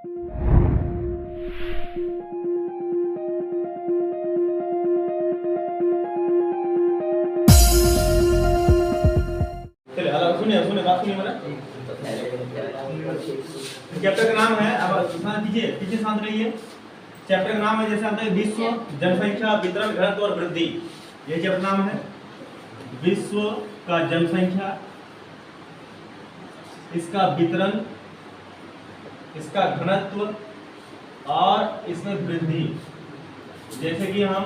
चलिए सुनिए सुनिए बात सुनिए मेरा। चैप्टर का नाम है, अब ध्यान दीजिए, पीछे शांत रहिए। चैप्टर का नाम है जैसे आता है विश्व, जनसंख्या, वितरण, घनत्व और वृद्धि। ये चैप्टर नाम है विश्व का जनसंख्या, इसका वितरण, इसका घनत्व और इसमें वृद्धि। जैसे कि हम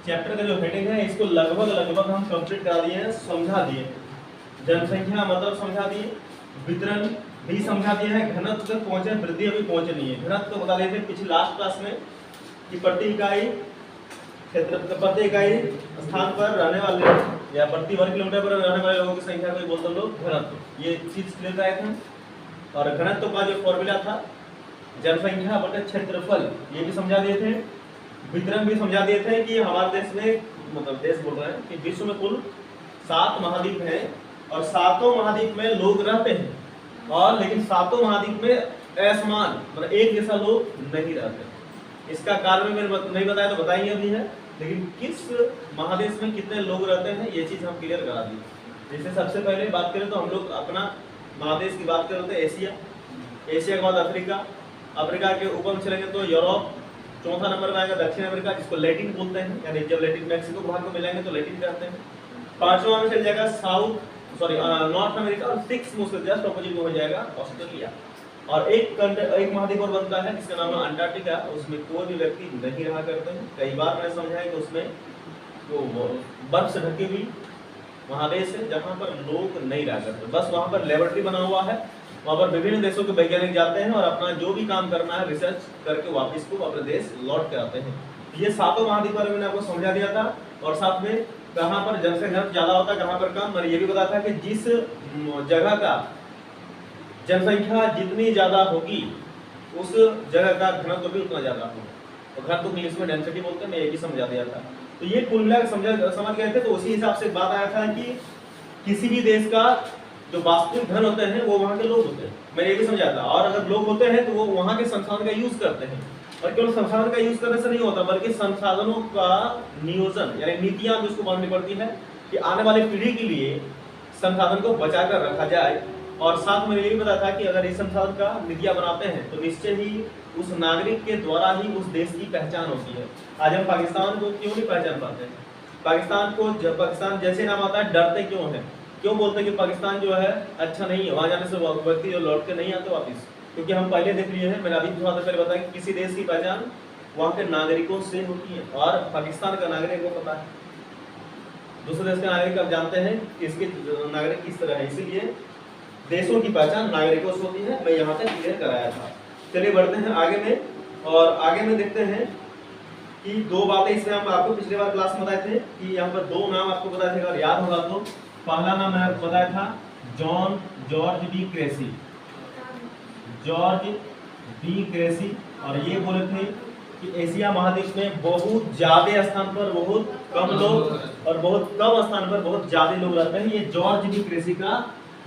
चैप्टर का जो हेडिंग है इसको लगभग हम कंप्लीट करा दिए हैं, समझा दिए। जनसंख्या मतलब समझा दिए, वितरण भी समझा दिया है, घनत्व तक पहुंचे, वृद्धि अभी पहुंचे नहीं है। घनत्व बता देते पिछले लास्ट क्लास में कि प्रति इकाई क्षेत्र, प्रति इकाई स्थान पर रहने वाले या प्रति वर्ग किलोमीटर पर रहने वाले लोगों की संख्या को बोलते हैं लोग घनत्व। ये चीज क्लियर कराए थे। और घनत्व का जो फॉर्मूला था जनसंख्या बटे क्षेत्रफल, ये भी समझा दिए थे। वितरण भी समझा दिए थे कि हमारे देश में, मतलब देश बोल रहे हैं कि विश्व में कुल 7 महाद्वीप हैं और 7 महाद्वीप में लोग रहते हैं, और लेकिन 7 महाद्वीप में असमान मतलब एक जैसा लोग नहीं रहते। इसका कारण मैंने नहीं बताया तो बताएंगे अभी है, लेकिन किस महादेश में कितने लोग रहते हैं ये चीज हम क्लियर करा दी। जैसे सबसे पहले बात करें तो हम लोग अपना महादेश की बात करें तो एशिया, एशिया के बाद अफ्रीका, अफ्रीका के ऊपर चलेंगे तो यूरोप, चौथा नंबर में आएगा दक्षिण अमेरिका जिसको लैटिन बोलते हैं, यानी जब लैटिन मैक्सिको भाग को मिलाएंगे तो लैटिन कहते हैं। पांचवा में चल जाएगा नॉर्थ अमेरिका, और 6 में उसके जस्ट ऑपोजिट में हो जाएगा ऑस्ट्रेलिया। और एक महाद्वीप और बनता है जिसका नाम है अंटार्कटिका, उसमें कोई भी व्यक्ति नहीं रहा करते हैं। कई बार मैंने समझाया कि उसमें वो बर्फ से ढकी हुई महादेश है जहाँ पर लोग नहीं रहा करते, बस वहाँ पर लेबोरेटरी बना हुआ है, वहाँ पर विभिन्न देशों के वैज्ञानिक जाते हैं और अपना जो भी काम करना है रिसर्च करके वापस को अपने देश लौट के आते हैं। ये 7 महाद्वीप पर मैंने आपको समझा दिया था, और साथ में कहाँ पर जनसंख्या ज्यादा होता है कहाँ पर कम। मैंने ये भी बताया था कि जिस जगह का जनसंख्या जितनी ज्यादा होगी उस जगह का घनत्व भी उतना ज्यादा होगा, और घनत्व को इंग्लिश में डेंसिटी बोलते हैं, मैं ये भी समझा दिया था। तो ये कुल मिलाकर समझ गए थे। तो उसी हिसाब से बात आया था कि किसी भी देश का जो वास्तविक धन होते हैं वो वहाँ के लोग होते हैं, मैंने ये भी समझा था। और अगर लोग होते हैं तो वो वहाँ के संसाधन का यूज करते हैं, और केवल संसाधन का यूज करने से नहीं होता बल्कि संसाधनों का नियोजन यानी नीतियां भी उसको बनानी पड़ती है कि आने वाली पीढ़ी के लिए संसाधन को बचा कर रखा जाए। और साथ में ये भी बताया था कि अगर इस संसाधन का नीतियां बनाते हैं तो निश्चय ही उस नागरिक के द्वारा ही उस देश की पहचान होती है। आज हम पाकिस्तान को क्यों नहीं पहचान पाते हैं? पाकिस्तान को जब पाकिस्तान जैसे नाम आता है डरते क्यों है? क्यों बोलते हैं कि पाकिस्तान जो है अच्छा नहीं है, वहां जाने से व्यक्ति जो लौट के नहीं आते वापिस? क्योंकि हम पहले देख लिए हैं, मैंने अभी थोड़ा देर पहले बताया कि किसी देश की पहचान वहाँ के नागरिकों से होती है, और पाकिस्तान का नागरिक को पता है, दूसरे देश के नागरिक आप जानते हैं इसके नागरिक किस तरह है। इसीलिए देशों की पहचान नागरिकों से होती है, मैं यहाँ तक क्लियर कराया था। चलिए बढ़ते हैं आगे में, और आगे में देखते हैं कि 2 बातें इसमें हम आपको पिछली बार क्लास में बताए थे कि यहाँ पर 2 नाम आपको बताए थे, अगर याद होगा तो। पहला नाम मैंने आपको बताया था George B Cressey, George B Cressey, और ये बोले थे कि एशिया महाद्वीप में बहुत ज्यादा स्थान पर बहुत कम लोग और बहुत कम स्थान पर बहुत ज्यादा लोग रहते हैं। ये जॉर्ज बी क्रेसी का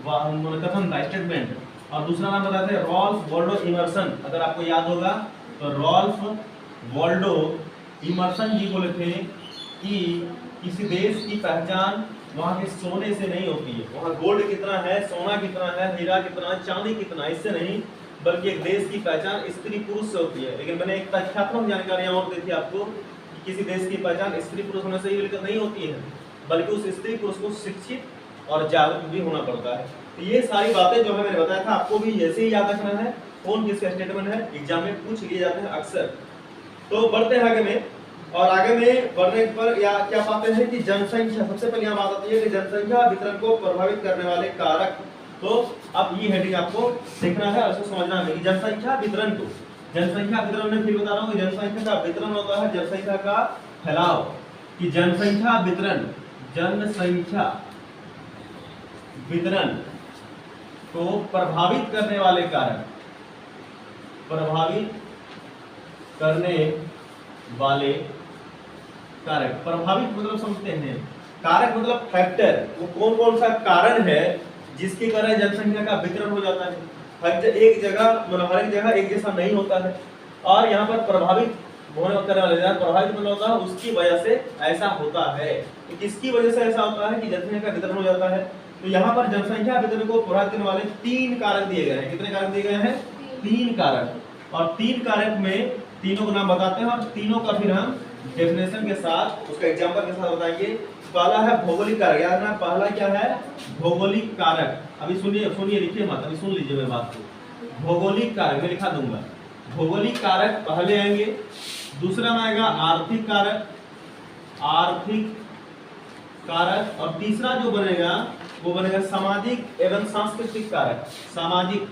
कथन था, स्टेटमेंट। और दूसरा नाम बताते हैं रॉल्फ वॉल्डो इमर्सन, अगर आपको याद होगा तो रॉल्फ वॉल्डो इमर्सन जी बोले थे कि किसी देश की पहचान वहाँ के सोने से नहीं होती है, वहाँ गोल्ड कितना है, सोना कितना है, हीरा कितना है, चांदी कितना है, इससे नहीं, बल्कि एक देश की पहचान स्त्री पुरुष से होती है। लेकिन मैंने एक तथ्यात्मक जानकारियां और दी थी आपको कि किसी देश की पहचान स्त्री पुरुष होने से ही बिल्कुल नहीं होती है, बल्कि उस स्त्री पुरुष को शिक्षित और जागरूक भी होना पड़ता है। तो ये सारी बातें जो है मैंने बताया था आपको भी ऐसे ही याद रखना है, कौन किसका स्टेटमेंट है, एग्जाम में पूछ लिए जाते हैं अक्सर। तो बढ़ते हैं आगे में, और आगे में बढ़ने पर या क्या पाते हैं कि जनसंख्या, सबसे पहले यहाँ बात आती है कि जनसंख्या वितरण को प्रभावित करने वाले कारक। तो अब ये हेडिंग आपको देखना है और इसको समझना है कि जनसंख्या वितरण को, जनसंख्या वितरण में फिर बता रहा हूँ कि जनसंख्या का वितरण होता है जनसंख्या का फैलाव, कि जनसंख्या वितरण, जनसंख्या वितरण को प्रभावित करने वाले कारक, प्रभावित करने वाले कारक। प्रभावित मतलब समझते हैं, कारक मतलब फैक्टर, वो कौन कौन सा कारण है जिसके कारण जनसंख्या का वितरण हो जाता है। एक जगह मतलब हर एक जगह एक जैसा नहीं होता है। और यहाँ पर प्रभावित होने करने वाले प्रभावित मतलब होता है उसकी वजह से ऐसा होता है। तो किसकी वजह से ऐसा होता है कि जनसंख्या का वितरण हो जाता है। तो यहाँ पर जनसंख्या वितरण को प्रभावित करने वाले 3 कारक दिए गए हैं। कितने कारक दिए गए हैं? 3 कारक। और 3 कारक में तीनों को नाम बताते हैं और तीनों का फिर हम डेफिनेशन के साथ उसका एग्जांपल के साथ बताएंगे। पहला है भौगोलिक कारक। याद रखना पहला क्या है? भौगोलिक कारक। अभी सुनिए सुनिए लिखिए मत, अभी सुन लीजिए मेरी बात को। भौगोलिक कारक मैं लिखा दूंगा। भौगोलिक कारक पहले आएंगे। दूसरा में आएगा आर्थिक कारक, आर्थिक कारक। और तीसरा जो बनेगा वो बनेगा सामाजिक एवं सांस्कृतिक कारक। सामाजिक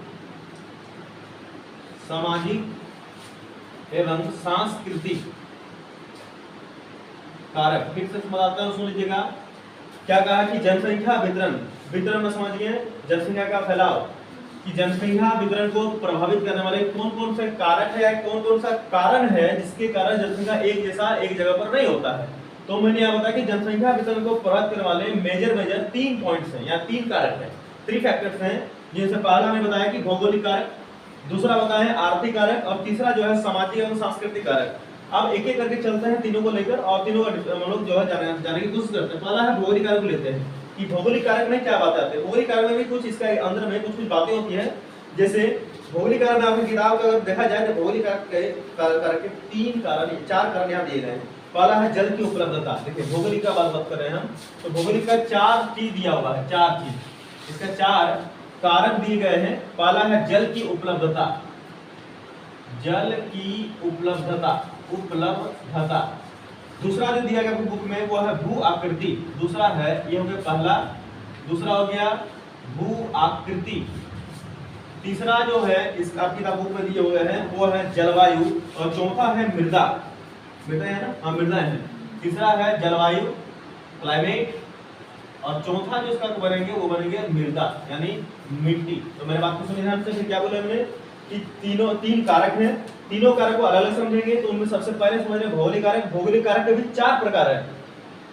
एवं सांस्कृतिक कारक। फिर से बताता हूं, सुन लीजिएगा। क्या कहा कि जनसंख्या वितरण, वितरण में समझिए जनसंख्या का फैलाव, कि जनसंख्या वितरण को प्रभावित करने वाले कौन कौन से कारक है या कौन कौन सा कारण है जिसके कारण जनसंख्या एक जैसा एक जगह पर नहीं होता है। तो मैंने यहाँ बताया कि जनसंख्या वितरण को प्रभावित करने वाले मेजर 3 पॉइंट्स हैं या 3 कारक हैं, 3 फैक्टर्स हैं। जिनसे पहला मैंने बताया कि भौगोलिक कारक, दूसरा बताया आर्थिक कारक और तीसरा जो है सामाजिक एवं सांस्कृतिक कारक। अब एक एक करके चलते हैं तीनों को लेकर और तीनों का हम लोग जो है जाने की कोशिश करते हैं। पहला है भौगोलिक कारक लेते हैं कि भौगोलिक कारक में क्या बातें आती है। भौगोलिक कारक में भी कुछ इसका अंदर में कुछ बातें होती है। जैसे भौगोलिक कारक में आपकी किताब का अगर देखा जाए तो भौगोलिक कारक के 3 कारण 4 कारण यहाँ दिए गए हैं। पहला है जल की उपलब्धता। देखिए भौगोलिक का बात कर रहे हैं हम, तो भौगोलिक का 4 चीज दिया हुआ है, 4 चीज, इसका 4 कारक दिए गए हैं। पहला है जल की उपलब्धता, जल की उपलब्धता। दूसरा जो दिया गया बुक में वो है भू आकृति। दूसरा है ये हो गया पहला, दूसरा हो गया भू आकृति। तीसरा जो है इस आपकी बुक में दिए हुए हैं वो है जलवायु और चौथा है मृदा। मृदा है ना, हाँ मृदा है। तीसरा है जलवायु क्लाइमेट और चौथा जो इसका बनेंगे वो बनेंगे मृदा यानी मिट्टी। तो मेरे बात को सुनिए ध्यान से। फिर क्या बोले हमने कि 3 कारक हैं, तीनों कारक को अलग अलग समझेंगे। तो उनमें सबसे पहले समझ रहे भौगोलिक कारक। भौगोलिक कारक के भी 4 प्रकार है,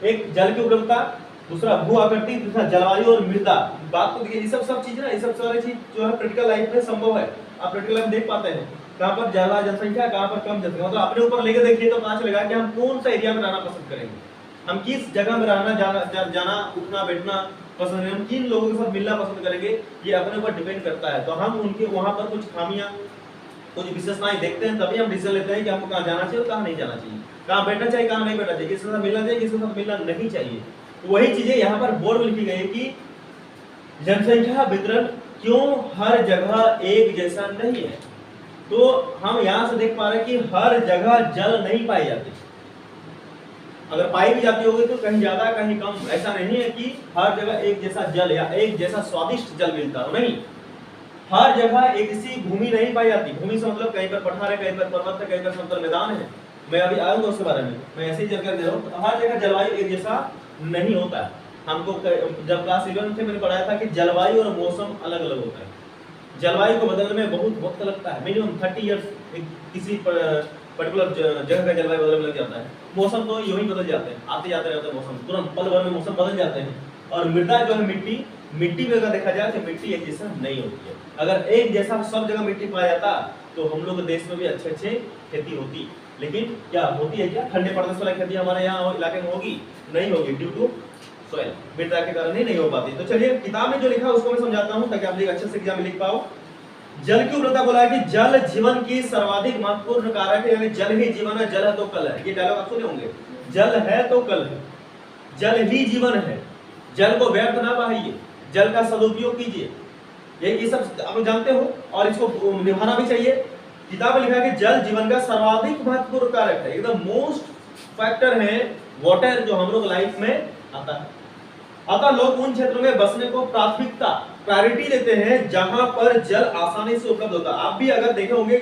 एक जल की उपलब्धता, दूसरा भू आकृति, दूसरा जलवायु और मृदा। बात तो देखिए ये सब चीज ना, ये सब सारी चीज जो है प्रैक्टिकल लाइफ में संभव है। आप प्रैक्टिकल लाइफ देख पाते हैं कहां पर ज्यादा जनसंख्या कहां पर कम जनसंख्या। मतलब अपने ऊपर लेके देखिए तो पता चलेगा कि हम कौन सा एरिया में रहना पसंद करेंगे, हम किस जगह में रहना जाना उठना बैठना पसंद करेंगे, हम किन लोगों के साथ मिलना पसंद करेंगे, ये अपने ऊपर डिपेंड करता है। तो हम उनके वहां पर कुछ खामियां कुछ विशेषताएं देखते हैं, तभी हम डिसीजन लेते हैं कि हमको कहां जाना चाहिए और कहां नहीं जाना चाहिए, कहां बैठना चाहिए कहां नहीं बैठना चाहिए, किसके साथ मिलना चाहिए किसके साथ मिलना नहीं चाहिए। तो वही चीजें यहाँ पर बोर्ड में लिखी गई है कि जनसंख्या वितरण क्यों हर जगह एक जैसा नहीं है। तो हम यहाँ से देख पा रहे हैं कि हर जगह जल नहीं पाई जाती, अगर पाई भी जाती होगी तो कहीं ज्यादा कहीं कम। ऐसा नहीं है कि हर जगह एक जैसा जल या एक जैसा स्वादिष्ट जल मिलता हो, नहीं। हर जगह एक सी भूमि नहीं पाई जाती। भूमि से मतलब कहीं पर पठार है, कहीं पर पर्वत है, कहीं पर समतल मैदान है। मैं अभी आऊंगा उसके बारे में, मैं ऐसे ही जानकारी दे रहा हूँ। तो हर जगह जलवायु एक जैसा नहीं होता है। हमको जब क्लास 11 में मैंने पढ़ाया था कि जलवायु और मौसम अलग अलग होता है। जलवायु को बदलने में बहुत वक्त लगता है, मिनिमम 30 ईयर्स किसी पर्टिकुलर जगह का जलवायु बदलने लग जाता है। मौसम तो यूं ही बदल जाते हैं, आते जाते रहते हैं मौसम, तुरंत पल भर में मौसम बदल जाते हैं। और मृदा जो है मिट्टी में अगर देखा जाए तो मिट्टी एक जैसा नहीं होती है। अगर एक जैसा सब जगह मिट्टी पाया जाता तो हम लोग देश में भी अच्छे खेती होती, लेकिन क्या होती है क्या ठंडे प्रदेश वाला खेती हमारे यहाँ इलाके में होगी? नहीं होगी, ड्यू टू सॉइल, मृदा के कारण ही नहीं हो पाती। तो चलिए किताब में जो लिखा उसको मैं समझाता हूँ ताकि आप अच्छे से एग्जाम में लिख पाओ। जल की उपलब्धता बोला है कि जल जीवन की सर्वाधिक महत्वपूर्ण कारक है, यानी जल ही जीवन है, जल है तो कल है। ये डायलॉग आप सुने होंगे, जल है तो कल है, जल ही जीवन है, जल को व्यर्थ ना बहाइए, जल का सदुपयोग कीजिए। ये सब आप जानते हो और इसको निभाना भी चाहिए। किताब में लिखा है कि जल जीवन का सर्वाधिक महत्वपूर्ण कारक है, एकदम मोस्ट फैक्टर है वाटर जो हम लोग लाइफ में आता है। अतः लोग उन क्षेत्रों में बसने को प्रायोरिटी देते हैं जहां पर जल आसानी से उपलब्ध होता है। आप भी अगर देखे होंगे,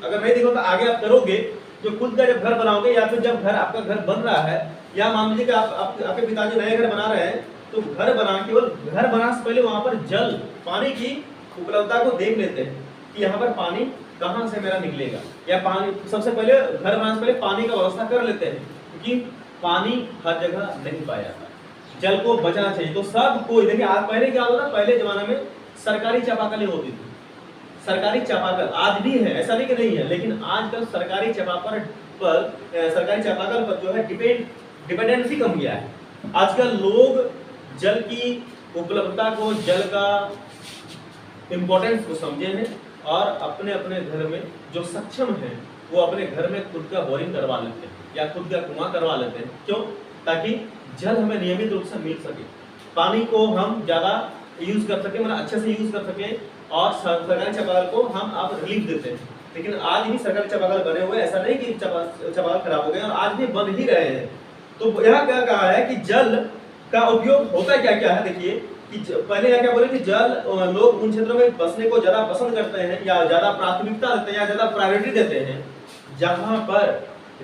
अगर नहीं देखो तो आगे आप करोगे, जो खुद का जब घर बनाओगे या फिर जब घर आपका घर बन रहा है, या मान लीजिए कि आपके पिताजी नए घर बना रहे हैं, तो घर बनाने से पहले वहां पर जल पानी की उपलब्धता को देख लेते हैं कि यहाँ पर पानी कहाँ से मेरा निकलेगा, या पानी सबसे पहले घर बनाने से पहले पानी का व्यवस्था कर लेते हैं, क्योंकि पानी हर जगह नहीं पाया जाता, जल को बचाना चाहिए। तो सब कोई देखिए, आज पहले क्या होता था, पहले जमाने में सरकारी चापाकलें होती थी, सरकारी चापाकल आज भी है, ऐसा नहीं कि नहीं है, लेकिन आजकल सरकारी चापाकल पर जो है डिपेंडेंसी कम गया है। आजकल लोग जल की उपलब्धता को, जल का इम्पोर्टेंस को समझे हैं और अपने अपने घर में जो सक्षम है वो अपने घर में खुद का बोरिंग करवा लेते हैं या खुद का कुआं करवा लेते हैं। क्यों? ताकि जल हमें नियमित रूप से मिल सके, पानी को हम ज़्यादा यूज कर सके, मतलब अच्छे से यूज कर सके, और सरकारी चापाकल को हम आप रिलीफ देते हैं। लेकिन आज भी सरकारी चापाकल बने हुए, ऐसा नहीं कि चापाकल खराब हो गए, और आज भी बन ही रहे हैं। तो यहाँ क्या कहा है कि जल का उपयोग होता क्या क्या है। देखिए कि पहले क्या बोले कि जल लोग उन क्षेत्रों में बसने को ज्यादा पसंद करते हैं या ज्यादा प्राथमिकता देते हैं या ज्यादा प्रायोरिटी देते हैं जहां पर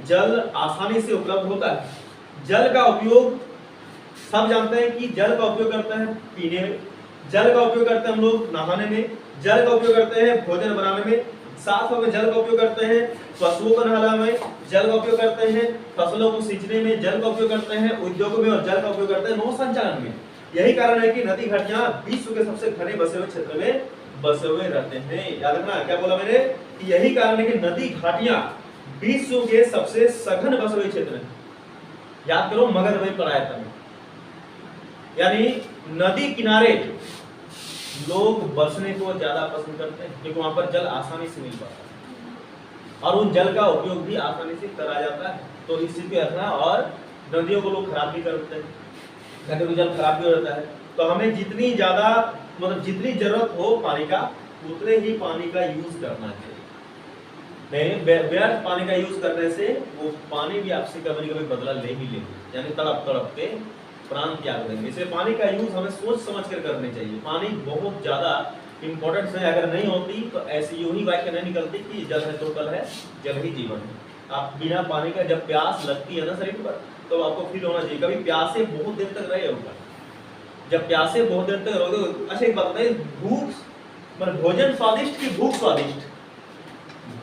जल आसानी से उपलब्ध होता है। जल का उपयोग सब जानते हैं कि जल का उपयोग करते हैं पीने में, जल का उपयोग करते हैं हम लोग नहाने में, जल का उपयोग करते हैं भोजन बनाने में, साथ में जल का उपयोग करते हैं पशुओं को नहलाने में, जल का उपयोग करते हैं फसलों को सींचने में, जल का उपयोग करते हैं उद्योगों में, और जल का उपयोग करते हैं नौ संचालन में। यही कारण है कि नदी घाटियां विश्व के सबसे घने बसे हुए क्षेत्र में बसे हुए रहते हैं। याद रखना क्या बोला मैंने कि यही कारण है कि नदी घाटियां विश्व के सबसे सघन बसे हुए क्षेत्र हैं। याद करो मगध में पढ़ाया था, यानी नदी किनारे लोग बसने को ज्यादा पसंद करते हैं क्योंकि वहां पर जल आसानी से मिल पाता है और उन जल का उपयोग भी आसानी से करा जाता है। तो इस चीज को रखना, और नदियों को लोग खराब भी करते हैं, नदियों का जल खराब भी हो जाता है। तो हमें जितनी ज्यादा मतलब जितनी जरूरत हो पानी का उतने ही पानी का यूज करना चाहिए। नहीं व्यर्थ पानी का यूज करने से वो पानी भी आपसे कभी कभी बदला ले ही लेंगे, यानी तड़प तड़प के प्राण त्याग देंगे। इसलिए पानी का यूज हमें सोच समझ कर करने चाहिए। पानी बहुत ज्यादा इंपॉर्टेंट है, अगर नहीं होती तो ऐसी यूं ही वाक्य नहीं निकलती कि जल है तो कल है, जल ही जीवन है। आप बिना पानी का जब प्यास लगती है ना शरीर पर, तो आपको फील होना चाहिए कभी प्यासे बहुत देर तक रहे होगा। जब प्यासे बहुत देर तक रहोगे, अच्छा एक बात बताइए, भूख मतलब भोजन स्वादिष्ट की भूख स्वादिष्ट?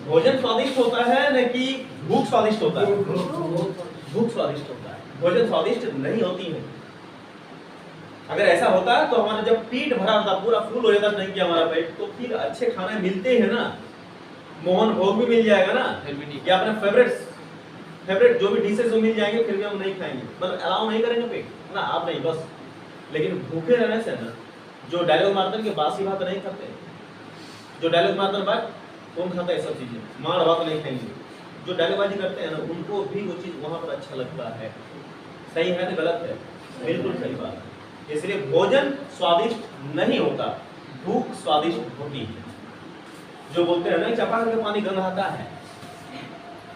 भोजन स्वादिष्ट होता है न कि भूख स्वादिष्ट होता है? भूख स्वादिष्ट होता है, भोजन स्वादिष्ट नहीं होती है। अगर ऐसा होता है तो हमारा जब पेट भरा होता, पूरा फुल हो जाता नहीं कि हमारा पेट, तो फिर अच्छे खाने मिलते हैं ना, मोहन भोग भी मिल जाएगा ना, या अपने फेवरेट जो भी डिशेस मिल जाएंगे, फिर भी हम नहीं खाएंगे, मतलब अलाउ नहीं करेंगे पेट ना, आप नहीं बस। लेकिन भूखे रहने से ना, जो डायलॉग मारते हैं कि बासी भात नहीं खाते, जो डायलॉग मारते हैं बात कौन खाता है, सब चीजें मार भात नहीं खाएंगे, जो डायलॉगबाजी करते हैं ना उनको भी वो चीज वहां पर अच्छा लगता है। सही है तो गलत है? बिल्कुल सही बात है। इसलिए भोजन स्वादिष्ट नहीं होता, भूख स्वादिष्ट होती है। जो बोलते हैं ना चापाकल का पानी गंदा आता है,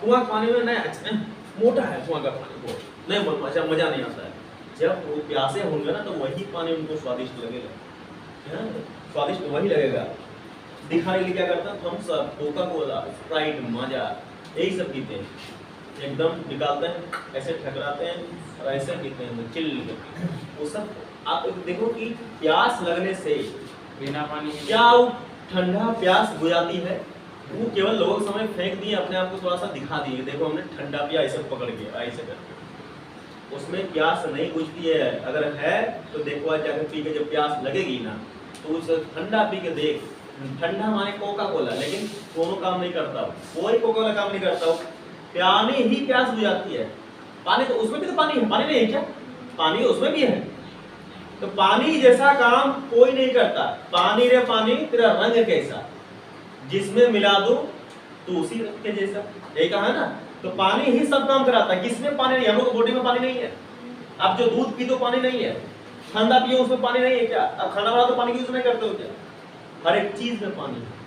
कुआं पानी में नहीं, मोटा है कुआं का पानी, वो नहीं अच्छा मजा नहीं आता है। जब वो प्यासे होंगे ना तो वही पानी उनको स्वादिष्ट लगेगा, स्वादिष्ट वही लगेगा। दिखाने के लिए क्या करता है, हम सब कोका कोला, स्प्राइट, माजा यही सब पीते हैं, एकदम निकालते हैं, ऐसे ठकराते हैं और ऐसे पीते हैं चिल। वो सब आप देखो कि प्यास लगने से बिना पानी क्या ठंडा प्यास बुझाती है, वो केवल लोगों के समय फेंक दिए, अपने आप को थोड़ा सा दिखा दिए, देखो हमने ठंडा पिया, ऐसे पकड़ के ऐसे करके, उसमें प्यास नहीं बुझती है। अगर है तो देखो आज जाकर पी के जब प्यास लगेगी ना, तो उस ठंडा पी के देख, ठंडा माने कोका कोला, लेकिन दोनों काम नहीं करता, कोई कोका कोला काम नहीं करता, पानी ही प्यास बुझाती है। पानी तो उसमें भी तो पानी है, पानी नहीं है क्या? पानी उसमें भी है। तो पानी जैसा काम कोई नहीं करता। पानी रे पानी तेरा रंग कैसा, जिसमें मिला दो तो उसी रंग के जैसा, यही कहा है ना। तो पानी ही सब काम कराता है। किसमें पानी नहीं है? हम लोग बॉडी में पानी नहीं है। आप जो दूध पी दो पानी नहीं है, ठंडा पियो उसमें पानी नहीं है क्या? अब खाना बना तो पानी यूज नहीं करते हो क्या? हर एक चीज में पानी है,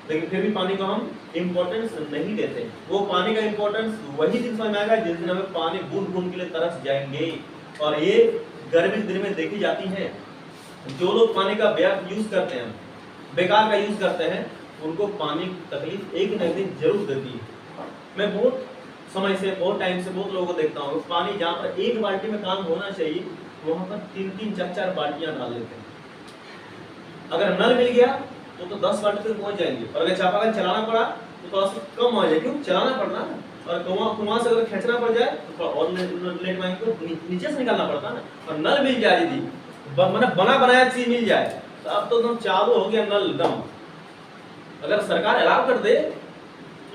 लेकिन फिर भी पानी को हम इंपॉर्टेंस नहीं देते। वो पानी का इंपॉर्टेंस वही दिन समझ में आएगा जिस दिन हमें पानी बूंद बूंद के लिए तरस जाएंगे। और ये गर्मी के दिन में देखी जाती है, जो लोग पानी का व्यर्थ यूज करते हैं, बेकार का यूज करते हैं, उनको पानी की तकलीफ एक न एक दिन जरूर देती है। मैं बहुत समय से, बहुत टाइम से बहुत लोगों को देखता हूँ, पानी जहाँ पर एक बाल्टी में काम होना चाहिए वहां पर 3-3, 4-4 बाल्टियां डाल लेते हैं। अगर नल मिल गया तो 10 बाल्टी तक पहुंच जाएंगे, और अगर चापाकल चलाना पड़ा तो थोड़ा सा कम आ जाए, क्यों? चलाना पड़ना है। और कुआं से अगर खींचना पड़ जाए तो थोड़ा और लेट में नीचे से निकालना पड़ता है ना। और नल मिल जाए यदि बना बनाया चीज मिल जाए तो अब तो एकदम चालू हो गया नल एकदम, अगर सरकार अलाउ कर दे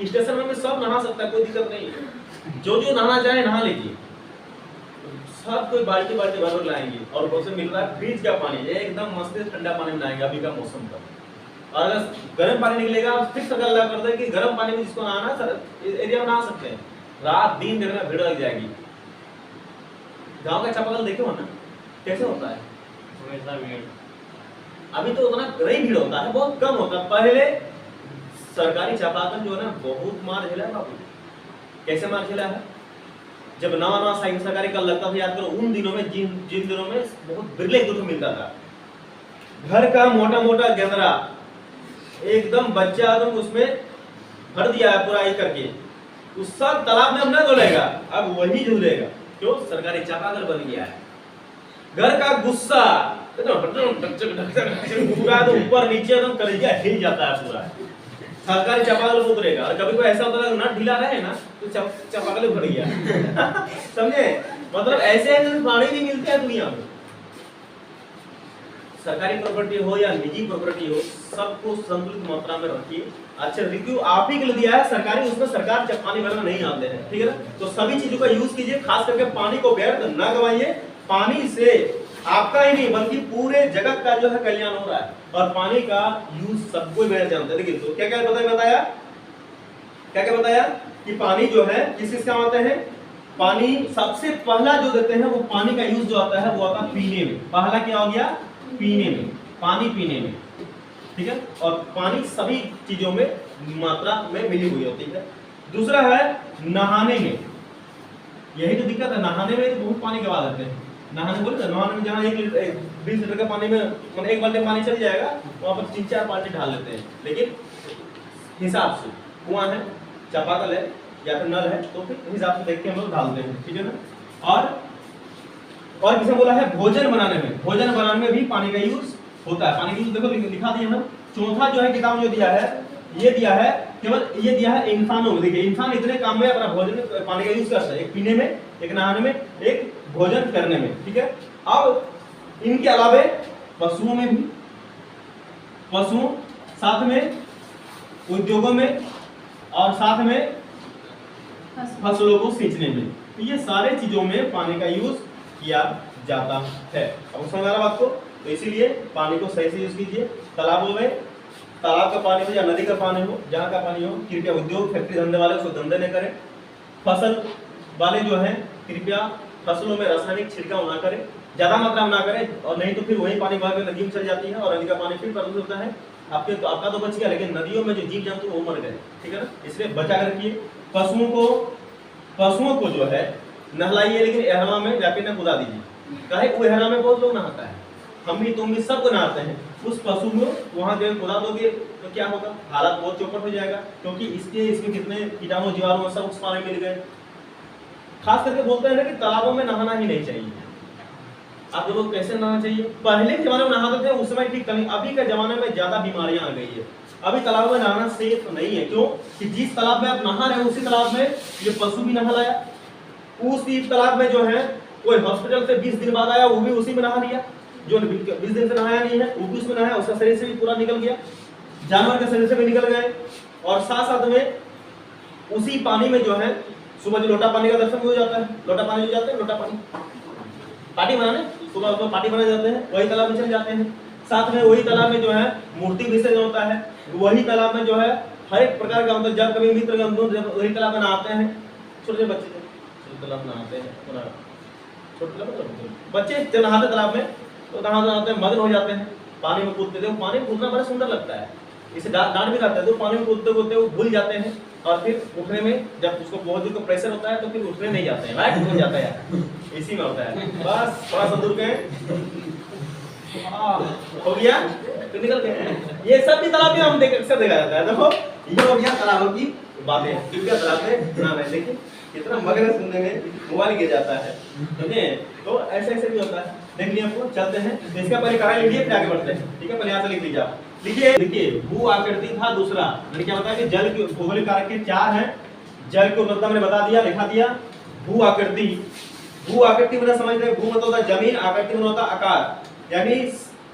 स्टेशन में सब नहा सकता है, कोई दिक्कत नहीं है, जो जो नहाना चाहे नहा लीजिए, सब कोई बाल्टी बाल्टी भर लाएंगे और उसे मिल रहा है फ्रिज का पानी, एकदम मस्त ठंडा पानी में नहाएंगे अभी का मौसम का। और अगर गर्म पानी निकलेगा फिर सरकार अलाउ कर दे कि गर्म पानी में जिसको नहाना सर एरिया में नहा सकते हैं, रात दिन देखना भीड़ लग जाएगी। गांव का चापाकल देखे हो ना कैसे होता है, वैसा भीड़ अभी तो उतना नहीं भीड़ होता है, बहुत कम होता है। पहले सरकारी चापाकल जो है ना बहुत मार झेला है बाबू। कैसे मार झेला है, जब नवा नवा साइकिल सरकारी कल लगता था, याद करो उन दिनों में जिन दिनों में बहुत बिरले दूध मिलता था, घर का मोटा मोटा गेंदरा एकदम बच्चा एकदम उसमें भर दिया है पूरा ये करके, उस सब तालाब में अब न धुलेगा, अब वही झूलेगा, क्यों सरकारी चापाकल बन गया है। घर का गुस्सा पूरा तो ऊपर नीचे एकदम कलेजा हिल जाता है पूरा, सरकारी चापाकल में उतरेगा। और कभी कोई ऐसा होता है नट ढीला रहे ना तो चापाकल भर गया समझे, मतलब ऐसे पानी नहीं मिलते हैं दुनिया में। सरकारी प्रॉपर्टी हो या निजी प्रॉपर्टी हो, सबको संतुलित मात्रा में रखिए। अच्छा रिव्यू आप ही के लिए दिया है सरकारी, उसमें सरकार जब पानी भरना नहीं आते हैं, ठीक है ना, तो सभी चीजों का यूज कीजिए, खास करके पानी को व्यर्थ न गवाइए। पानी से आपका ही नहीं बल्कि पूरे जगत का जो है कल्याण हो रहा है, और पानी का यूज सबको ही जानते हैं। देखिए तो क्या क्या बताया क्या क्या बताया कि पानी जो है किस किस काम आते हैं। पानी सबसे पहला जो देते हैं वो पानी का यूज जो आता है वो आता है पीने में। पहला क्या हो गया, पीने में, पानी पीने में, ठीक है, और पानी सभी चीजों में मात्रा में मिली हुई होती है। दूसरा है नहाने में, यही तो दिक्कत है, नहाने में तो बहुत पानी गवा देते हैं। नहाने बोले तो नहाने में जहाँ 20 लीटर का पानी में मतलब 1 बाल्टी पानी चल जाएगा, वहाँ पर 3-4 बाल्टी ढाल लेते हैं, लेकिन हिसाब से कुआं है, चापाकल है या फिर नल है तो फिर हिसाब से देख के हम लोग डालते हैं, ठीक है ना। और किसने बोला है भोजन बनाने में, भोजन बनाने में भी पानी का यूज होता है। पानी का यूज देखो लिखा दिया है। चौथा जो है किताब जो दिया है, ये दिया है केवल ये दिया है इंसानों में। देखिए इंसान इतने काम में अपना भोजन पानी का यूज करता है, एक पीने में, एक नहाने में, एक भोजन करने में, ठीक है। अब इनके अलावे पशुओं में भी, पशुओं साथ में उद्योगों में और साथ में फसलों को सींचने में, तो ये सारे चीजों में पानी का यूज किया जाता है। अब समझ आ रहा बात को, तो इसीलिए पानी को सही से यूज कीजिए। तालाबों में, तालाब का पानी हो या नदी का पानी हो, जहाँ का पानी हो, कृपया उद्योग फैक्ट्री धंधे वाले उसको धंधे न करें। फसल वाले जो हैं कृपया फसलों में रासायनिक छिड़काव ना करें, ज्यादा मात्रा में ना करें, और नहीं तो फिर वही पानी बह के नदी में चल जाती है और नदी का पानी फिर प्रदूषित होता है। आपका तो बच गया, लेकिन नदियों में जो जीव जंतु वो मर गए, ठीक है ना, इसलिए बचा कर रखिए। पशुओं को जो है नहलाइए, लेकिन एहराम में जाके न कुदा दीजिए। काहे वो एहराम में बहुत लोग नहाता है, हम भी तुम भी सबको नहाते हैं। उस पशु को वहां जो कुदा दोगे तो क्या होगा, हालत बहुत चौपट हो जाएगा, क्योंकि इसमें कितने कीटाणु जीवाणु सब उस पानी में मिल गए। खास करके बोलते हैं ना कि तालाबों में नहाना ही नहीं चाहिए। आप लोग कैसे नहाना चाहिए, पहले के जमाने में नहाते थे उस समय ठीक था, अभी के जमाने में ज्यादा बीमारियां आ गई है। अभी तालाब में नहाना सेफ नहीं है, क्यों कि जिस तालाब में आप नहा रहे हैं उसी तालाब में ये पशु भी नहा लाया, उसी तालाब में जो है कोई हॉस्पिटल से 20 दिन बाद आया वो भी उसी में नहा लिया, जो 20 दिन से नहाया नहीं है वो भी उसमें नहाया, उसका शरीर से भी पूरा निकल गया, जानवर के शरीर से भी निकल गए। और साथ साथ में उसी पानी में जो है सुबह जो लोटा पानी का दर्शन भी हो जाता है, लोटा पानी हो जाते हैं, लोटा पानी बनाने सुबह उसमें पार्टी बनाए जाते हैं, वही तालाब में चले जाते हैं। साथ में वही तालाब में जो है मूर्ति विसर्जन होता है, वही तालाब में जो है हर एक प्रकार का मतलब जब कभी मित्र जब वही तालाब में नहाते हैं, छोटे बच्चे तालाब में नहाते हैं, छोटे बच्चे जब नहाते तालाब में तो नहाते हैं, मगन हो जाते हैं, पानी में कूदते थे। पानी में कूदना बड़ा सुंदर लगता है, इसे डांट भी लगता है, तो पानी में कूदते कूदते वो भूल जाते हैं, और फिर उठने में जब उसको बहुत जोर का प्रेशर होता है तो फिर उठने नहीं जाते हैं, राइट, हो जाता है, इसी में होता है। बस थोड़ा सा दूर गए हो गया तो निकल गए। ये सब भी तालाब में हम अक्सर देखा जाता है। देखो ये हो गया तालाबों की बातें, कृपया तालाब में ना रहे। देखिए कितना मगन सुनने में मोबाइल गिर जाता है, समझे, तो ऐसे ऐसे भी होता है। देख लिया आपको, चलते हैं तो इसका पहले कारण लीजिए फिर आगे बढ़ते हैं, ठीक है। पहले यहाँ से लिख लीजिए आप, लिखिए देखिए भू आकृति था दूसरा, मैंने क्या बताया कि जल के भौगोलिक कारक के 4 हैं। जल को मतलब मैंने बता दिया, लिखा दिया। भू आकृति, भू आकृति मतलब समझ रहे, भू मतलब होता है जमीन, आकृति मतलब होता है आकार, यानी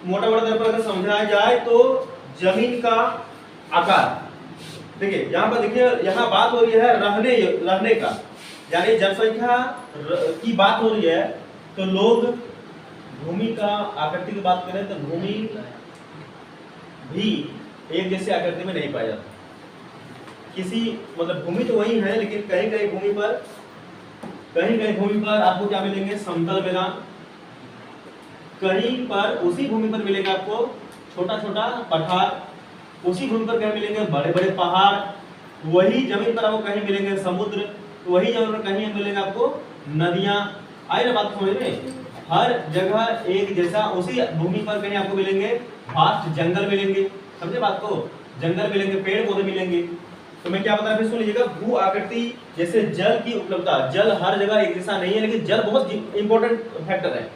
मोटा मोटा तौर पर अगर समझाया जाए तो जमीन का आकार। देखिए यहाँ पर देखिए, यहाँ बात हो रही है रहने का, यानी जनसंख्या की बात हो रही है। तो लोग भूमि का आकृति की बात करें तो भूमि भी एक जैसे आकृति में नहीं पाया जाता। किसी मतलब भूमि तो वही है, लेकिन कहीं कहीं भूमि पर आपको क्या मिलेंगे, समतल मैदान। कहीं पर उसी भूमि पर मिलेगा आपको छोटा छोटा पठार, उसी भूमि पर कहीं मिलेंगे बड़े बड़े पहाड़, वही जमीन पर आपको कहीं मिलेंगे समुद्र, वही जमीन पर कहीं मिलेगा आपको नदियां। आई ना बात समझ में? हर जगह एक जैसा, उसी भूमि पर कहीं आपको मिलेंगे वास्ट जंगल मिलेंगे, समझे बात को, जंगल मिलेंगे, पेड़ पौधे मिलेंगे। तो मैं क्या बता रहा हूं, सुन लीजिएगा, भू आकृति जैसे जल की उपलब्धता, जल हर जगह एक जैसा नहीं है, लेकिन जल बहुत इंपॉर्टेंट फैक्टर है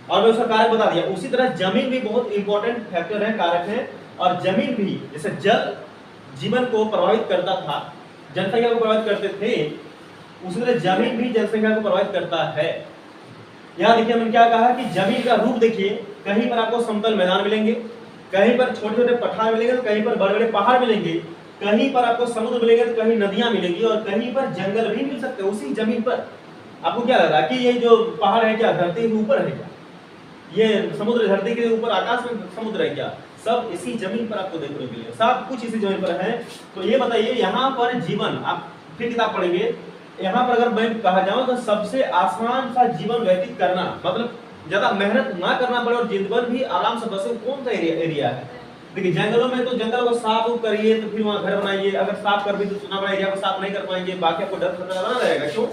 और मैं उसका कारक बता दिया। उसी तरह जमीन भी बहुत इंपॉर्टेंट फैक्टर है, कारक है। और जमीन भी जैसे जल जीवन को प्रभावित करता था, जनसंख्या को प्रभावित करते थे, उसी तरह जमीन भी जनसंख्या को प्रभावित करता है। यहाँ देखिए हमने क्या कहा कि जमीन का रूप देखिए, कहीं पर आपको समतल मैदान मिलेंगे, कहीं पर छोटे छोटे पठार मिलेंगे, तो कहीं पर बड़े बड़े पहाड़ मिलेंगे, कहीं पर आपको समुद्र मिलेंगे, तो कहीं नदियां मिलेंगी, और कहीं पर जंगल भी मिल सकते हैं उसी जमीन पर। आपको क्या लग रहा है कि ये जो पहाड़ है क्या धरती के ऊपर है क्या, ये समुद्र धरती के ऊपर आकाश में समुद्र है क्या? सब इसी जमीन पर आपको देखने को मिलेगा, सब कुछ इसी जमीन पर है। तो ये बताइए यहाँ पर जीवन, आप फिर किताब पढ़ेंगे, यहाँ पर अगर मैं कहा जाऊं तो सबसे आसान सा जीवन व्यतीत करना, मतलब ज्यादा मेहनत ना करना पड़े और जीवन भी आराम से बसे, कौन सा एरिया है? देखिए जंगलों में तो जंगल को साफ करिए तो फिर वहां घर बनाइए, अगर साफ कर भी तो सुना बड़ा एरिया को साफ नहीं कर पाएंगे, बाकी आपको डर खतरा बना रहेगा। क्यों?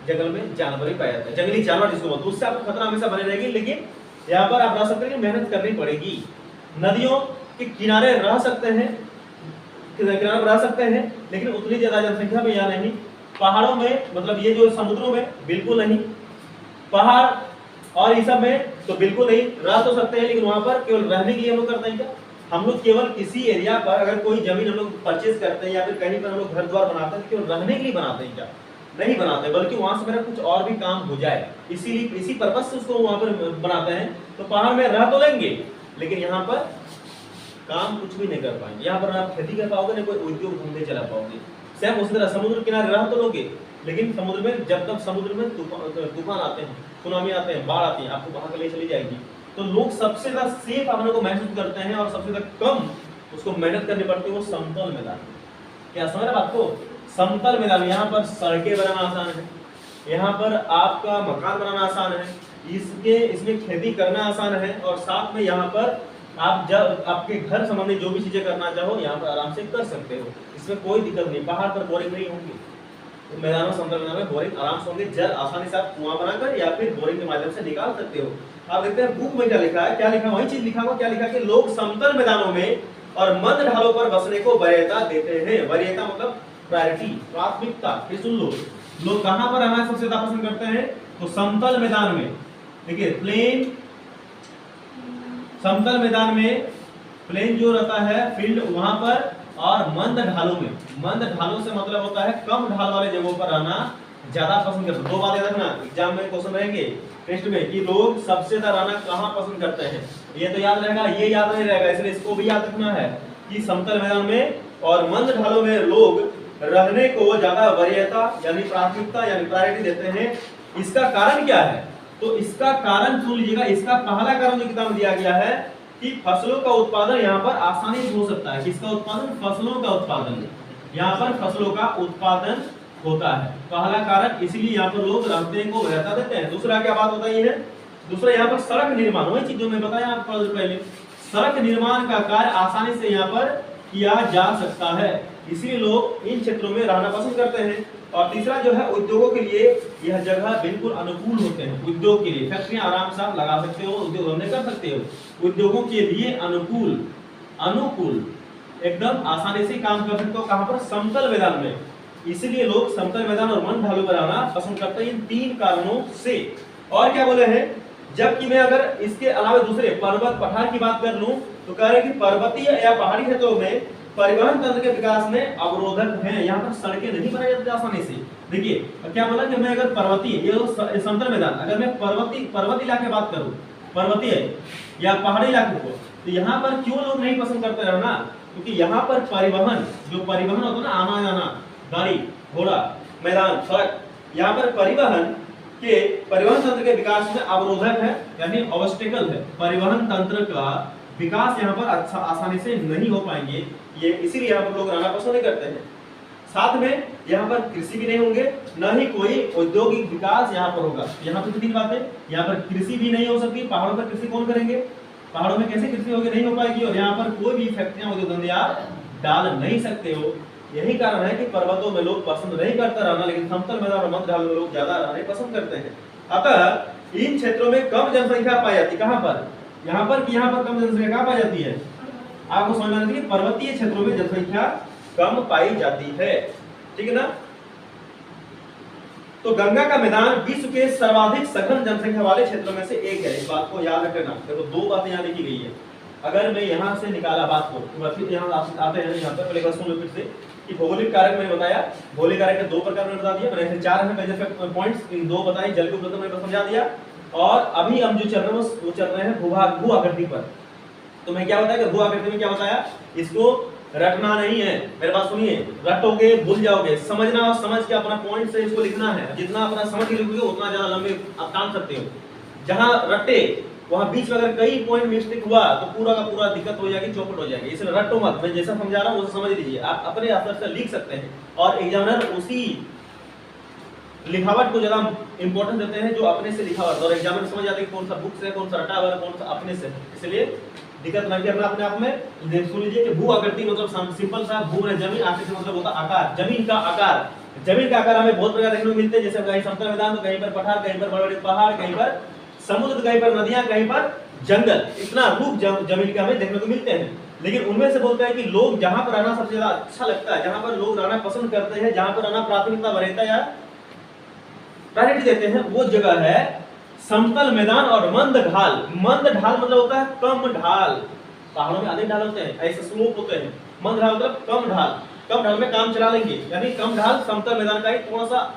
जंगल में जानवर ही पाया जाता है, जंगली जानवर जिसको बोलते हैं, उससे आपको खतरा हमेशा बनी रहेगी। लेकिन यहाँ पर आप रह सकते हैं, मेहनत करनी पड़ेगी। नदियों के किनारे रह सकते हैं, किनारे रह सकते हैं, लेकिन उतनी ज्यादा जनसंख्या में यहाँ नहीं। पहाड़ों में, मतलब ये जो समुद्रों में बिल्कुल नहीं, पहाड़ और ये सब में तो बिल्कुल नहीं, रह तो सकते हैं, लेकिन वहां पर केवल रहने के लिए हम लोग करते हैं क्या? हम लोग केवल किसी एरिया पर अगर कोई जमीन हम लोग परचेज करते हैं या फिर कहीं पर हम लोग घर द्वार बनाते हैं, केवल रहने के लिए बनाते हैं क्या? नहीं बनाते, बल्कि वहां से मेरा कुछ और भी काम हो जाए, इसीलिए इसी पर्पस से उसको वहां पर बनाते हैं। तो पहाड़ में रह तो लेंगे, लेकिन यहाँ पर काम कुछ भी नहीं कर पाएंगे। यहाँ पर आप खेती कर पाओगे, ना कोई उद्योग धंधे चला पाओगे। सेम उसी तरह समुद्र किनारे रह तो लोगे, लेकिन समुद्र में जब तक समुद्र में तूफान आते हैं, सुनामी आते हैं, बाढ़ आती है, आपको वहां के लिए चली जाएगी। तो लोग सबसे ज्यादा सेफ अपने को महसूस करते हैं और सबसे ज्यादा कम उसको मेहनत करनी पड़ती है वो समतल मैदान। क्या समझ रहे आपको? समतल मैदान, यहाँ पर सड़कें बनाना आसान है, यहाँ पर आपका मकान बनाना आसान है, इसमें खेती करना आसान है, और साथ में यहाँ पर आप जब आपके घर संबंधी जो भी चीजें करना चाहो यहाँ पर आराम से कर सकते हो, इसमें कोई दिक्कत नहीं। पहाड़ पर बोरिंग नहीं होंगे, तो मैदानों समतल मैदान में बोरिंग आराम से होंगे, जल आसानी से आप कुआं बनाकर या फिर बोरिंग के माध्यम से निकाल सकते हो। आप देखते हैं बुक में क्या लिखा है, क्या लिखा, वही चीज लिखा हुआ, क्या लिखा कि लोग समतल मैदानों में और मंद ढालों पर बसने को वरीयता देते हैं। वरीयता मतलब प्रायोरिटी, प्राथमिकता। फिर सुन लो, लोग कहां पर रहना सबसे ज्यादा पसंद करते हैं? तो समतल मैदान में। देखिए प्लेन, समतल मैदान में प्लेन जो रहता है फील्ड वहां पर, और मंद ढालों में। मंद ढालों से मतलब होता है कम ढाल वाले जगहों पर रहना ज्यादा पसंद करते हैं। दो बातें रखना, एग्जाम में क्वेश्चन रहेंगे टेस्ट में कि लोग सबसे ज्यादा रहना कहां पसंद करते हैं, ये तो याद रहेगा, ये याद नहीं रहेगा, इसलिए इसको भी याद रखना है कि समतल मैदान में और मंद ढालों में लोग रहने को ज्यादा वरीयता यानी प्राथमिकता यानी प्रायोरिटी देते हैं। इसका कारण क्या है? तो इसका कारण सुन लीजिएगा, इसका पहला कारण जो किताब में दिया गया है कि फसलों का उत्पादन यहाँ पर आसानी से हो सकता है। किसका उत्पादन? फसलों का उत्पादन। यहाँ पर फसलों का उत्पादन होता है, पहला कारण, इसीलिए यहाँ पर लोग रहने को वरीयता देते हैं। दूसरा क्या बात बताई है? दूसरा यहाँ पर सड़क निर्माण, वही चीज जो मैं बताया आपको पहले, सड़क निर्माण का कार्य आसानी से यहाँ पर किया जा सकता है, इसीलिए लोग इन क्षेत्रों में रहना पसंद करते हैं। और तीसरा जो है उद्योगों के लिए यह जगह बिल्कुल अनुकूल होते हैं। उद्योग के लिए फैक्ट्रियां आराम से आप लगा सकते हो, उद्योग धंधे कर सकते हो, उद्योगों के लिए अनुकूल, अनुकूल एकदम आसानी से काम कर सकते हो। कहां पर? समतल मैदान में। इसीलिए लोग समतल मैदान और मंद ढालों पर रहना पसंद करते हैं, इन तीन कारणों से। और क्या बोले हैं? जबकि मैं अगर इसके अलावा दूसरे पर्वत पठार की बात कर लूं तो कह रहे हैं कि पर्वतीय या पहाड़ी क्षेत्रों में परिवहन तंत्र के विकास में अवरोधक हैं, यहाँ पर सड़कें नहीं बनाई जाती आसानी से। देखिए क्या बोला कि मैं अगर पर्वतीय, ये समतल मैदान, अगर मैं पर्वतीय इलाके बात करूं, पर्वतीय या पहाड़ी इलाकों को, तो यहाँ पर क्यों लोग नहीं पसंद करते रहना? क्योंकि यहाँ पर परिवहन, जो परिवहन होता है ना, आना जाना, गाड़ी घोड़ा, मैदान, सड़क, यहाँ पर परिवहन तंत्र के विकास में अवरोधक है, यानी ऑब्स्टेकल है। परिवहन तंत्र का विकास यहाँ पर अच्छा आसानी से नहीं हो पाएंगे, ये इसीलिए यहाँ पर लोग रहना पसंद नहीं करते हैं। साथ में यहाँ पर कृषि भी नहीं होंगे, न ही कोई औद्योगिक विकास यहाँ पर होगा। यहाँ पर कितनी बात है, यहाँ पर कृषि भी नहीं हो सकती। पहाड़ों पर कृषि कौन करेंगे, पहाड़ों में कैसे कृषि होगी, नहीं हो पाएगी। और यहाँ पर कोई भी फैक्ट्रियां, उद्योग धंधे आप डाल नहीं सकते हो। यही कारण है कि पर्वतों में लोग पसंद नहीं करते रहना, लेकिन समतल मैदान और मध्य ढाल में लोग ज्यादा रहना पसंद करते हैं। अतः इन क्षेत्रों में कम जनसंख्या पाई जाती है। कहाँ पर, यहाँ पर कि यहाँ पर कम जनसंख्या कहाँ पाई जाती है, आपको समझ आना चाहिए। पर्वतीय क्षेत्रों में जनसंख्या कम पाई जाती है, ठीक है ना। तो गंगा का मैदान विश्व के सर्वाधिक सघन जनसंख्या वाले क्षेत्रों में से एक है। इस बात को याद रखना। देखो दो बातें यहाँ लिखी गई है। अगर मैं यहाँ से निकाला बात को, तो फिर यहाँ आते हैं यहाँ पर, पहले बात सुन लो फिर से कि भौगोलिक कारक मैंने बताया, भौगोलिक कारक के दो प्रकार मैंने बता दिया, मैंने ऐसे चार है मेजर पॉइंट्स, इन दो बताई, जल के उपलब्धता मैंने समझा दिया। और अभी हम जो चल रहे हैं वो चल रहे हैं भू आकृति पर। तो मैं क्या बताया कि भू आकृति में क्या बताया, इसको रटना नहीं है, मेरे बात सुनिए, रटोगे भूल जाओगे, समझना और समझ के अपना पॉइंट से इसको लिखना है। जितना अपना समझ के लिखोगे उतना ज्यादा लंबे आप काम सकते हो। जहां रटे वहां बीच में अगर कई पॉइंट मिस्टेक हुआ तो पूरा का पूरा दिक्कत हो जाएगी, चौपट हो जाएगी। इसलिए रटो मत, मैं जैसा समझा रहा हूं उसे समझ लीजिए, आप अपने असर से लिख सकते हैं। और एग्जामिनर उसी लिखावट को ज्यादा इंपॉर्टेंस देते हैं जो अपने से लिखा हुआ, और एग्जामिनर समझ जाते हैं कौन सा बुक से, कौन सा रटा हुआ है, कौन सा अपने से। इसलिए दिक्कत नहीं करना अपने आप में। सुन लीजिए कि भू आकृति मतलब सिंपल सा, भू है जमीन, आकृति मतलब होता आकार, जमीन का आकार। जमीन का आकार हमें बहुत प्रकार देखने को मिलते हैं, जैसे कहीं समतल मैदान, तो कहीं पर पठार, कहीं पर बड़े-बड़े पहाड़, कहीं पर समुद्र, कहीं पर नदियां, कहीं पर जंगल। इतना रूप जमीन के हमें देखने को मिलते हैं। लेकिन उनमें से बोलते हैं कि लोग जहां पर रहना सबसे ज्यादा अच्छा लगता है, जहां पर लोग रहना पसंद करते हैं, जहां पर रहना प्राथमिकता वरीयता या प्रायोरिटी देते हैं, वो जगह है समतल मैदान और मंद ढाल। मंद ढाल मतलब होता है कम ढाल। पहाड़ों में अधिक ढाल होते हैं, ऐसे स्लोप होते हैं। मंद ढाल मतलब कम ढाल। कम ढाल में काम चला लेंगे, यानी कम ढाल समतल मैदान का ही थोड़ा सा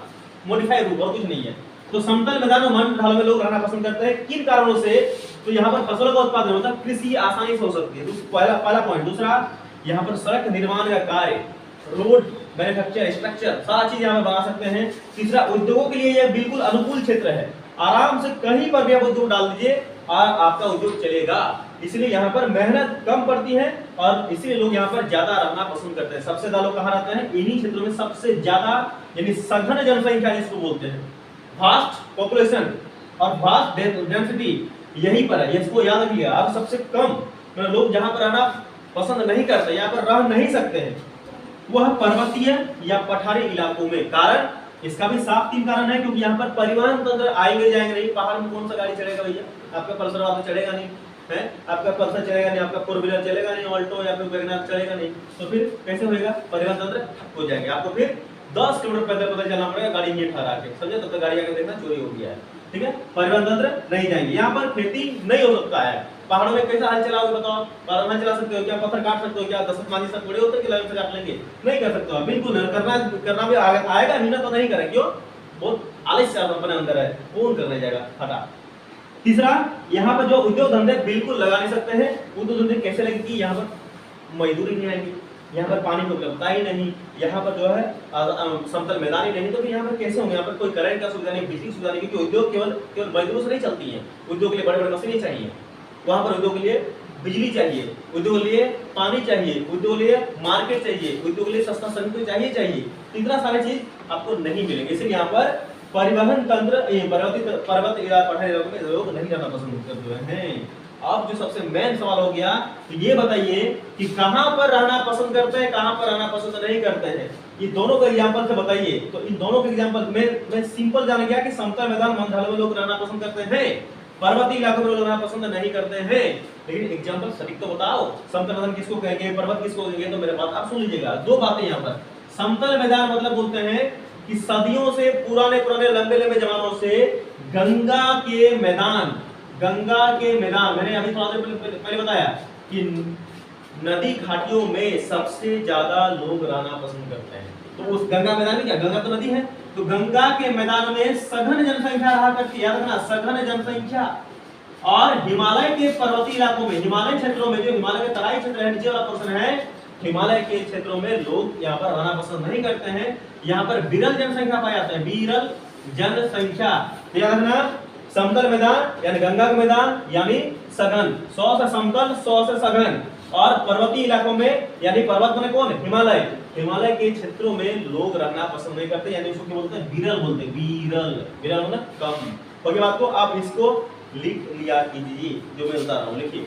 मॉडिफाई रूप, और कुछ नहीं है। तो समतल मैदान और मंद ढाल में लोग रहना पसंद करते हैं। किन कारणों से, तो यहाँ पर फसलों का उत्पादन होता है, कृषि आसानी से हो सकती है, पहला पॉइंट। दूसरा, यहाँ पर सड़क निर्माण का कार्य, रोड, मैन्युफैक्चर, स्ट्रक्चर, सारा चीज यहाँ पर बना सकते हैं। तीसरा, उद्योगों के लिए यह बिल्कुल अनुकूल क्षेत्र है। आराम से कहीं पर भी आप उद्योग डाल दीजिए और आपका उद्योग चलेगा। इसलिए यहाँ पर मेहनत कम पड़ती है और इसीलिए लोग यहाँ पर ज्यादा रहना पसंद करते हैं। सबसे ज्यादा लोग कहाँ रहते हैं, इन्हीं क्षेत्रों में सबसे ज्यादा, यानी सघन जनसंख्या जिसको बोलते हैं, वास्ट पॉपुलेशन और वास्ट डेंसिटी यहीं पर है। इसको याद रखिएगा। अब सबसे कम लोग जहाँ पर रहना पसंद नहीं करते, यहाँ पर रह नहीं सकते हैं, वह पर्वतीय या पठारी इलाकों में। कारण इसका भी साफ तीन कारण है, क्योंकि यहाँ पर परिवहन तंत्र आएंगे जाएंगे नहीं। पहाड़ में कौन सा गाड़ी चलेगा भैया, आपका पल्सर वाला चलेगा नहीं है, आपका पल्सर चलेगा नहीं, आपका फोर व्हीलर चलेगा नहीं, ऑल्टो या फिर वैगनर चलेगा नहीं। तो फिर कैसे होगा, परिवहन तंत्र ठप हो जाएगा। आपको फिर 10 किलोमीटर पैदल चलना पड़ेगा गाड़ी ये ठहरा के, समझे। तब तक गाड़ी आके देखना चोरी हो गया है, ठीक है। परिवहन तंत्र नहीं जाएंगे। यहाँ पर खेती नहीं हो सकता है। पहाड़ों में कैसा हल चलाओगे बताओ, पहाड़ों में चला सकते हो क्या, पत्थर काट सकते हो क्या, 10 मांझी सब बड़े होते हैं कि लाइन से काट लेंगे, नहीं कर सकते हो, बिल्कुल नहीं करना भी आएगा नहीं ना, तो नहीं करें। क्यों, बहुत आलस्य अपने अंदर है, कौन करने जाएगा, हटा। तीसरा, यहाँ पर जो उद्योग धंधे बिल्कुल लगा नहीं सकते हैं। उद्योग धंधे कैसे लगेगी, यहाँ पर मजदूरी नहीं आएगी, यहाँ पर पानी की उपलब्धता ही नहीं, यहाँ पर जो है समतल मैदान ही नहीं, तो फिर यहाँ पर कैसे होंगे। यहाँ पर कोई करंट का सुविधा नहीं, बिजली सुविधा नहीं, क्योंकि उद्योग केवल मजदूरों से नहीं चलती है। उद्योग के लिए बड़े बड़े मशीनें चाहिए, वहाँ पर उद्योग के लिए बिजली चाहिए, उद्योग के लिए पानी चाहिए, उद्योग के लिए मार्केट चाहिए, उद्योग के लिए सस्ता श्रमिक चाहिए। इतना सारी चीज आपको नहीं मिलेंगे। इसलिए यहाँ पर परिवहन तंत्र पर्वत पठारी इलाकों में लोग नहीं रहना पसंद करते हैं। अब जो सबसे मेन सवाल हो गया, तो ये बताइए कि कहां पर रहना पसंद करते हैं, कहां पर रहना पसंद नहीं करते हैं। ये दोनों का एग्जांपल से बताइए। तो इन दोनों के एग्जांपल में सिंपल जान गया कि समतल मैदान मंद ढाल में लोग रहना पसंद करते हैं, पर्वतीय इलाकों में लोग रहना पसंद नहीं करते हैं। लेकिन एग्जांपल सटीक तो बताओ, समतल मैदान किसको कहेंगे, पर्वत किसको कहेंगे। तो मेरे बात आप सुन लीजिएगा। दो बातें यहाँ पर, समतल मैदान मतलब बोलते हैं कि सदियों से पुराने लंबे जमानों से गंगा के मैदान, मैंने अभी थोड़ा देर पहले बताया कि नदी घाटियों में सबसे ज्यादा लोग रहना पसंद करते हैं। तो उस गंगा मैदान में क्या, गंगा तो नदी है, तो गंगा के मैदान में सघन जनसंख्या रहा करती है। याद रखना, सघन जनसंख्या। और हिमालय के पर्वतीय इलाकों में, हिमालय क्षेत्रों में, जो हिमालय के तराई क्षेत्र है, नीचे वाला पोर्शन है, हिमालय के क्षेत्रों में लोग यहाँ पर रहना पसंद नहीं करते हैं। यहाँ पर विरल जनसंख्या पाए जाते हैं, विरल जनसंख्या। याद रखना, समतल मैदान यानी गंगा का मैदान यानी सघन, 100 से समतल 100 से सघन, और पर्वतीय इलाकों में यानी पर्वत में कौन, हिमालय, हिमालय के क्षेत्रों में लोग रहना पसंद नहीं करते, यानी उसको क्या बोलते हैं, विरल बोलते हैं, विरल, विरल मतलब कम। ओके बात को आप इसको लिख लिया कीजिए जो मैं बता रहा हूँ, लिखिए।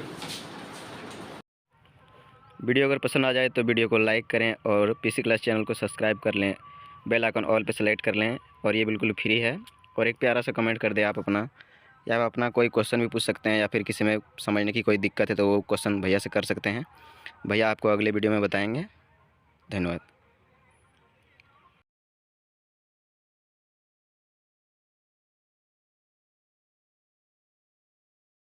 वीडियो अगर पसंद आ जाए तो वीडियो को लाइक करें और पीसी क्लास चैनल को सब्सक्राइब कर लें, बेल आइकन ऑल पे सेलेक्ट कर लें, और ये बिल्कुल फ्री है। और एक प्यारा सा कमेंट कर दें आप अपना, या आप अपना कोई क्वेश्चन भी पूछ सकते हैं, या फिर किसी में समझने की कोई दिक्कत है तो वो क्वेश्चन भैया से कर सकते हैं। भैया आपको अगले वीडियो में बताएंगे। धन्यवाद।